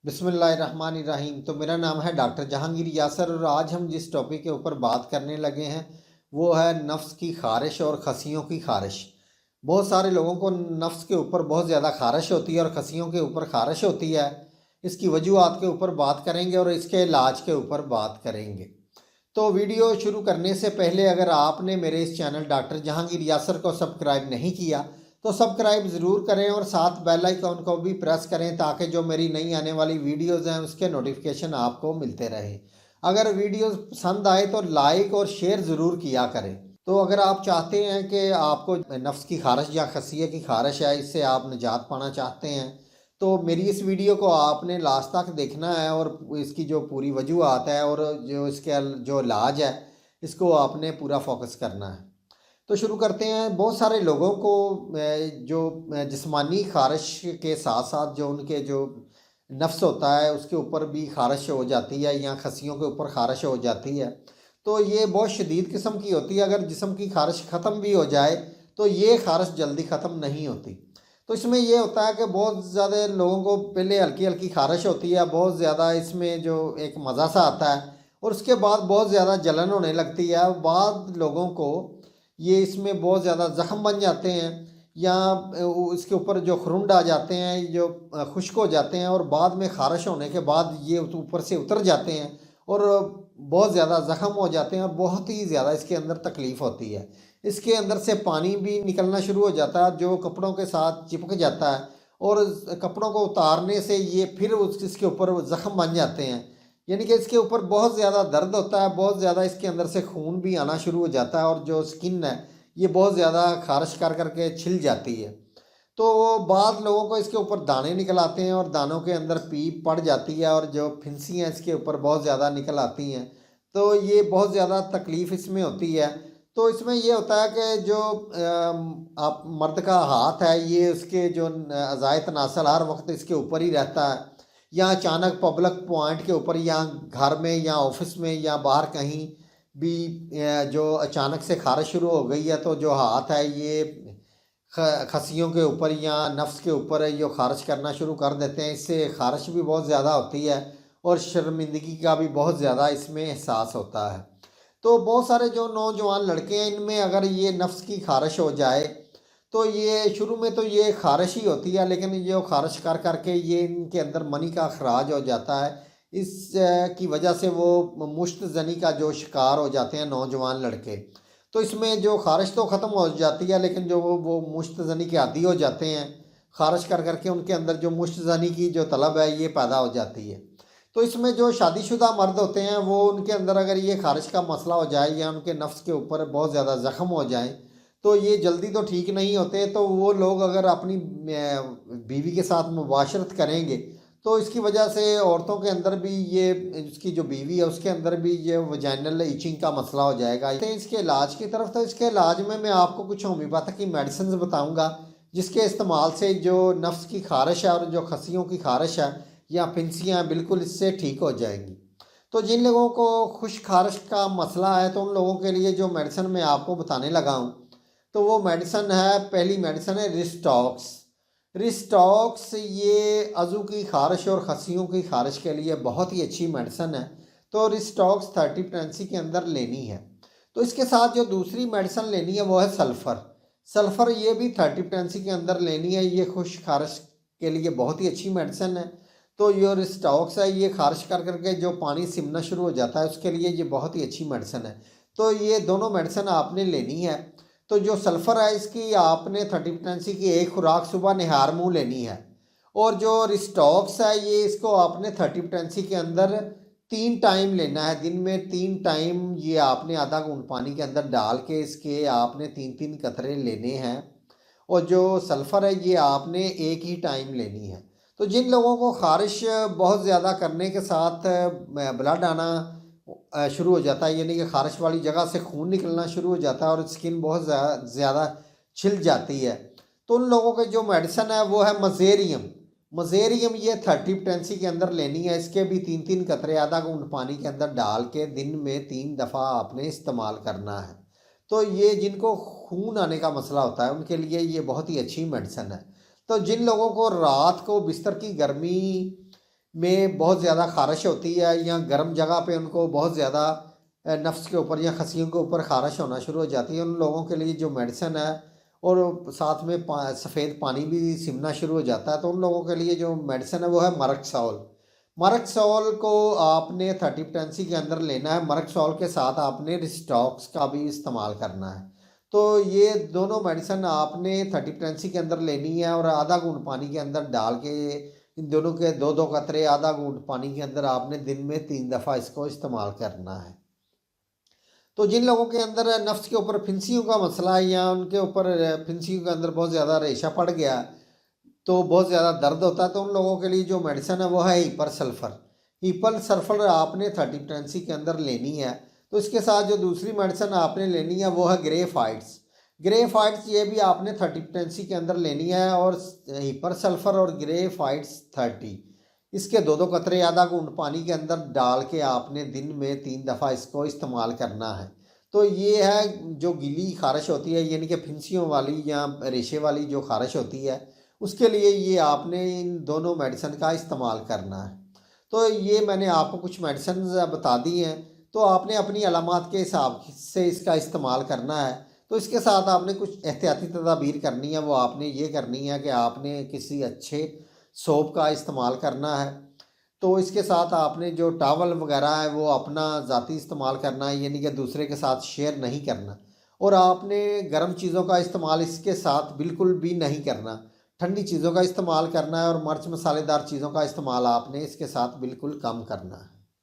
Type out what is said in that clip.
बिस्मिल्लाहिर्रहमानिर्रहीम। तो मेरा नाम है डॉक्टर जहांगीर यासर और आज हम जिस टॉपिक के ऊपर बात करने लगे हैं वो है नफ्स की खारिश और खसियों की खारिश। बहुत सारे लोगों को नफ्स के ऊपर बहुत ज़्यादा खारिश होती है और खसियों के ऊपर खारिश होती है। इसकी वजूहात के ऊपर बात करेंगे और इसके इलाज के ऊपर बात करेंगे। तो वीडियो शुरू करने से पहले अगर आपने मेरे इस चैनल डॉक्टर जहांगीर यासर को सब्सक्राइब नहीं किया तो सब्सक्राइब ज़रूर करें और साथ बेल आइकन को भी प्रेस करें ताकि जो मेरी नई आने वाली वीडियोज़ हैं उसके नोटिफिकेशन आपको मिलते रहे। अगर वीडियो पसंद आए तो लाइक और शेयर ज़रूर किया करें। तो अगर आप चाहते हैं कि आपको नफ्स की खारिश या खसिये की खारिश है इससे आप निजात पाना चाहते हैं तो मेरी इस वीडियो को आपने लास्ट तक देखना है और इसकी जो पूरी वजूहात है और जो इसके जो इलाज है इसको आपने पूरा फोकस करना है। तो शुरू करते हैं। बहुत सारे लोगों को जो जिस्मानी खारिश के साथ साथ जो उनके जो नफ्स होता है उसके ऊपर भी खारिश हो जाती है या खसियों के ऊपर खारिश हो जाती है। तो ये बहुत शदीद किस्म की होती है। अगर जिस्म की खारिश ख़त्म भी हो जाए तो ये खारिश जल्दी ख़त्म नहीं होती। तो इसमें ये होता है कि बहुत ज़्यादा लोगों को पहले हल्की हल्की खारिश होती है, बहुत ज़्यादा इसमें जो एक मज़ा सा आता है और उसके बाद बहुत ज़्यादा जलन होने लगती है। बाद लोगों को ये इसमें बहुत ज़्यादा ज़ख्म बन जाते हैं या इसके ऊपर जो खुरुंड आ जाते हैं, जो खुश्क हो जाते हैं और बाद में खारिश होने के बाद ये ऊपर से उतर जाते हैं और बहुत ज़्यादा ज़ख्म हो जाते हैं और बहुत ही ज़्यादा इसके अंदर तकलीफ़ होती है। इसके अंदर से पानी भी निकलना शुरू हो जाता है जो कपड़ों के साथ चिपक जाता है और कपड़ों को उतारने से ये फिर इसके ऊपर ज़ख्म बन जाते हैं। यानी कि इसके ऊपर बहुत ज़्यादा दर्द होता है, बहुत ज़्यादा इसके अंदर से खून भी आना शुरू हो जाता है और जो स्किन है ये बहुत ज़्यादा खारिश कर करके छिल जाती है। तो बाद लोगों को इसके ऊपर दाने निकल आते हैं और दानों के अंदर पीप पड़ जाती है और जो फिंसियाँ इसके ऊपर बहुत ज़्यादा निकल आती हैं। तो ये बहुत ज़्यादा तकलीफ़ इसमें होती है। तो इसमें ये होता है कि जो आप मर्द का हाथ है ये उसके जो अज़ाए तनासल हर वक्त इसके ऊपर ही रहता है या अचानक पब्लिक पॉइंट के ऊपर या घर में या ऑफिस में या बाहर कहीं भी जो अचानक से खारिश शुरू हो गई है तो जो हाथ है ये खसियों के ऊपर या नफ्स के ऊपर जो खारिश करना शुरू कर देते हैं। इससे खारिश भी बहुत ज़्यादा होती है और शर्मिंदगी का भी बहुत ज़्यादा इसमें एहसास होता है। तो बहुत सारे जो नौजवान लड़के हैं इनमें अगर ये नफ्स की खारिश हो जाए तो ये शुरू में तो ये खारिश ही होती है लेकिन ये खारिश कर करके ये इनके अंदर मनी का अखराज हो जाता है। इस की वजह से वो मुश्त जनी का जो शिकार हो जाते हैं नौजवान लड़के। तो इसमें जो खारिश तो ख़त्म हो जाती है लेकिन जो वो मुश्त जनी के आदी हो जाते हैं खारिश कर करके उनके अंदर जो मुश्त जनी की जो तलब है ये पैदा हो जाती है। तो इसमें जो शादीशुदा मर्द होते हैं वो उनके अंदर अगर ये खारिश का मसला हो जाए या उनके नफ्स के ऊपर बहुत ज़्यादा ज़ख्म हो जाए तो ये जल्दी तो ठीक नहीं होते। तो वो लोग अगर अपनी बीवी के साथ मुबाशरत करेंगे तो इसकी वजह से औरतों के अंदर भी ये इसकी जो बीवी है उसके अंदर भी ये वजाइनल इचिंग का मसला हो जाएगा। तो इसके इलाज की तरफ तो इसके इलाज में मैं आपको कुछ होम्योपैथिक की मेडिसिन बताऊँगा जिसके इस्तेमाल से जो नफ्स की खारिश है और जो खसियों की खारिश है या फिंसियाँ बिल्कुल इससे ठीक हो जाएंगी। तो जिन लोगों को खुश खारिश का मसला है तो उन लोगों के लिए जो मेडिसिन मैं आपको बताने लगा हूँ तो वो मेडिसिन है, पहली मेडिसिन है रिस्टॉक्स। रिस्टॉक्स ये अज़ू की खारिश और खसियों की खारिश के लिए बहुत ही अच्छी मेडिसिन है। तो रिस्टॉक्स 30 पोटेंसी के अंदर लेनी है। तो इसके साथ जो दूसरी मेडिसिन लेनी है वो है सल्फ़र। सल्फ़र ये भी 30 पोटेंसी के अंदर लेनी है। ये खुश खारिश के लिए बहुत ही अच्छी मेडिसिन है। तो जो रिस्टॉक्स है ये खारिश कर करके जो पानी सिमना शुरू हो जाता है उसके लिए ये बहुत ही अच्छी मेडिसिन है। तो ये दोनों मेडिसिन आपने लेनी है। तो जो सल्फ़र है इसकी आपने 30 पोटेंसी की एक खुराक सुबह निहार मुँह लेनी है और जो रिस्टॉक्स है ये इसको आपने 30 पोटेंसी के अंदर 3 टाइम लेना है। दिन में 3 टाइम ये आपने आधा घूंट पानी के अंदर डाल के इसके आपने 3-3 कतरे लेने हैं और जो सल्फ़र है ये आपने एक ही टाइम लेनी है। तो जिन लोगों को खारिश बहुत ज़्यादा करने के साथ ब्लड आना शुरू हो जाता है यानी कि खारिश वाली जगह से खून निकलना शुरू हो जाता है और स्किन बहुत ज़्यादा छिल जाती है तो उन लोगों के जो मेडिसिन है वो है मज़ेरियम। मज़ेरियम ये 30 पोटेंसी के अंदर लेनी है। इसके भी 3-3 कतरे आधा घूंट पानी के अंदर डाल के दिन में 3 दफ़ा आपने इस्तेमाल करना है। तो ये जिनको खून आने का मसला होता है उनके लिए ये बहुत ही अच्छी मेडिसिन है। तो जिन लोगों को रात को बिस्तर की गर्मी में बहुत ज़्यादा ख़ारिश होती है या गर्म जगह पे उनको बहुत ज़्यादा नफ्स के ऊपर या खसियों के ऊपर ख़ारिश होना शुरू हो जाती है, उन लोगों के लिए जो मेडिसिन है और साथ में सफ़ेद पानी भी सिमना शुरू हो जाता है, तो उन लोगों के लिए जो मेडिसिन है वो है मरक्सोल। मरक्सोल को आपने थर्टीप्टेंसी के अंदर लेना है। मरक्सोल के साथ आपने रिस्टॉक्स का भी इस्तेमाल करना है। तो ये दोनों मेडिसिन आपने थर्टीप्टेंसी के अंदर लेनी है और आधा घूंट पानी के अंदर डाल के इन दोनों के दो दो कतरे आधा घूंट पानी के अंदर आपने दिन में 3 दफ़ा इसको इस्तेमाल करना है। तो जिन लोगों के अंदर नफ्स के ऊपर फिंसियों का मसला है या उनके ऊपर फिंसियों के अंदर बहुत ज़्यादा रेशा पड़ गया, तो बहुत ज़्यादा दर्द होता है, तो उन लोगों के लिए जो मेडिसिन है वो है हीपर सल्फ़र। हीपर सल्फ़र आपने थर्टीप्टेंसी के अंदर लेनी है। तो इसके साथ जो दूसरी मेडिसिन आपने लेनी है वो है ग्रेफाइट्स। ग्रेफाइट्स ये भी आपने थर्टीप्टेंसी के अंदर लेनी है और हीपर सल्फ़र और ग्रेफाइट्स 30, इसके दो दो कतरे आधा घूंट पानी के अंदर डाल के आपने दिन में 3 दफ़ा इसको इस्तेमाल करना है। तो ये है जो गीली ख़ारिश होती है यानी कि फिंसियों वाली या रेशे वाली जो ख़ारिश होती है, उसके लिए ये आपने इन दोनों मेडिसिन का इस्तेमाल करना है। तो ये मैंने आपको कुछ मेडिसिन बता दी हैं, तो आपने अपनी अलामात के हिसाब से इसका इस्तेमाल करना है। तो इसके साथ आपने कुछ एहतियाती तदाबीर करनी है, वो आपने ये करनी है कि आपने किसी अच्छे सोप का इस्तेमाल करना है। तो इसके साथ आपने जो टॉवल वगैरह है वो अपना ज़ाती इस्तेमाल करना है, यानी कि दूसरे के साथ शेयर नहीं करना। और आपने गर्म चीज़ों का इस्तेमाल इसके साथ बिल्कुल भी नहीं करना, ठंडी चीज़ों का इस्तेमाल करना है और मिर्च मसालेदार चीज़ों का इस्तेमाल आपने इसके साथ बिल्कुल कम करना है।